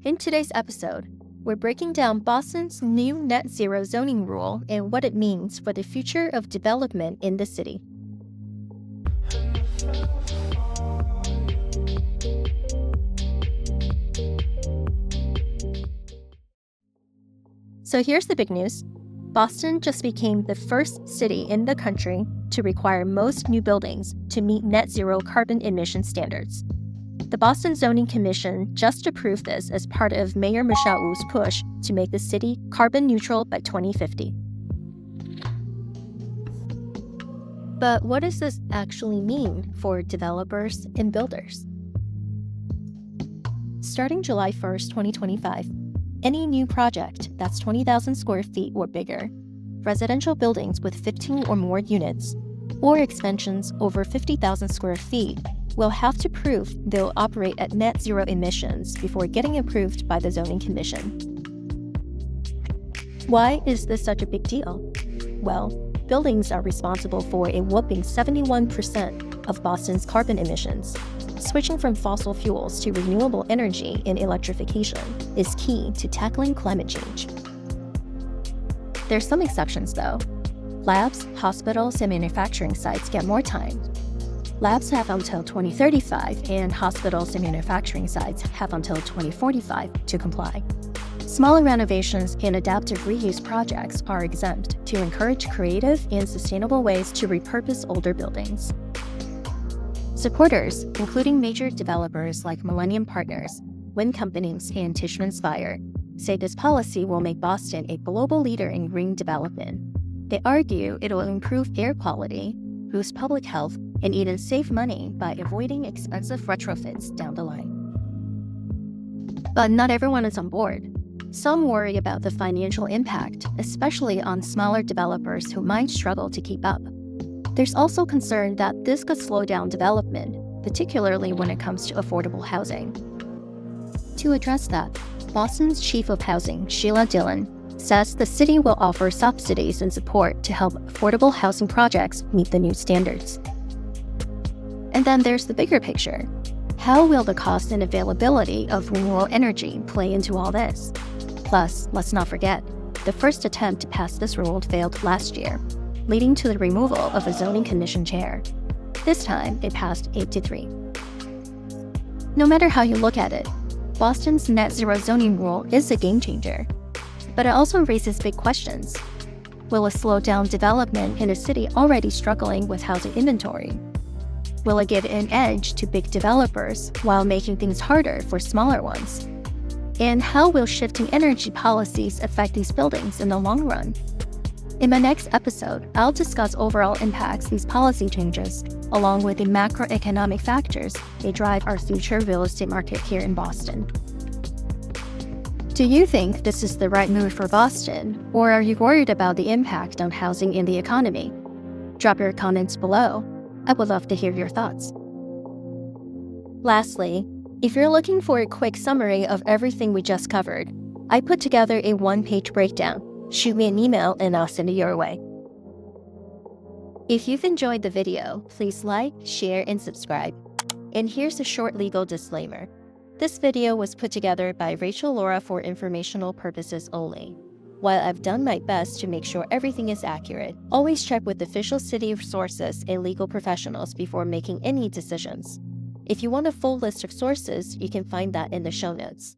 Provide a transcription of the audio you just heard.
In today's episode, we're breaking down Boston's new net zero zoning rule and what it means for the future of development in the city. So here's the big news. Boston just became the first city in the country to require most new buildings to meet net zero carbon emission standards. The Boston Zoning Commission just approved this as part of Mayor Michelle Wu's push to make the city carbon neutral by 2050. But what does this actually mean for developers and builders? Starting July 1st, 2025, any new project that's 20,000 square feet or bigger, residential buildings with 15 or more units, or expansions over 50,000 square feet will have to prove they'll operate at net zero emissions before getting approved by the Zoning Commission. Why is this such a big deal? Well, buildings are responsible for a whopping 71% of Boston's carbon emissions. Switching from fossil fuels to renewable energy and electrification is key to tackling climate change. There's some exceptions though. Labs, hospitals, and manufacturing sites get more time. Labs have until 2035, and hospitals and manufacturing sites have until 2045 to comply. Smaller renovations and adaptive reuse projects are exempt to encourage creative and sustainable ways to repurpose older buildings. Supporters, including major developers like Millennium Partners, wind companies, and Tishman Speyer, say this policy will make Boston a global leader in green development. They argue it will improve air quality, boost public health, and even save money by avoiding expensive retrofits down the line. But not everyone is on board. Some worry about the financial impact, especially on smaller developers who might struggle to keep up. There's also concern that this could slow down development, particularly when it comes to affordable housing. To address that, Boston's Chief of Housing, Sheila Dillon, says the city will offer subsidies and support to help affordable housing projects meet the new standards. And then there's the bigger picture. How will the cost and availability of renewable energy play into all this? Plus, let's not forget, the first attempt to pass this rule failed last year, leading to the removal of a zoning commission chair. This time, it passed 8-3. No matter how you look at it, Boston's net zero zoning rule is a game changer. But it also raises big questions. Will it slow down development in a city already struggling with housing inventory? Will it give an edge to big developers while making things harder for smaller ones? And how will shifting energy policies affect these buildings in the long run? In my next episode, I'll discuss overall impacts these policy changes, along with the macroeconomic factors that drive our future real estate market here in Boston. Do you think this is the right move for Boston, or are you worried about the impact on housing and the economy? Drop your comments below. I would love to hear your thoughts. Lastly, if you're looking for a quick summary of everything we just covered, I put together a one-page breakdown. Shoot me an email and I'll send it your way. If you've enjoyed the video, please like, share, and subscribe. And here's a short legal disclaimer. This video was put together by Rachel Laura for informational purposes only. While I've done my best to make sure everything is accurate, always check with official city sources and legal professionals before making any decisions. If you want a full list of sources, you can find that in the show notes.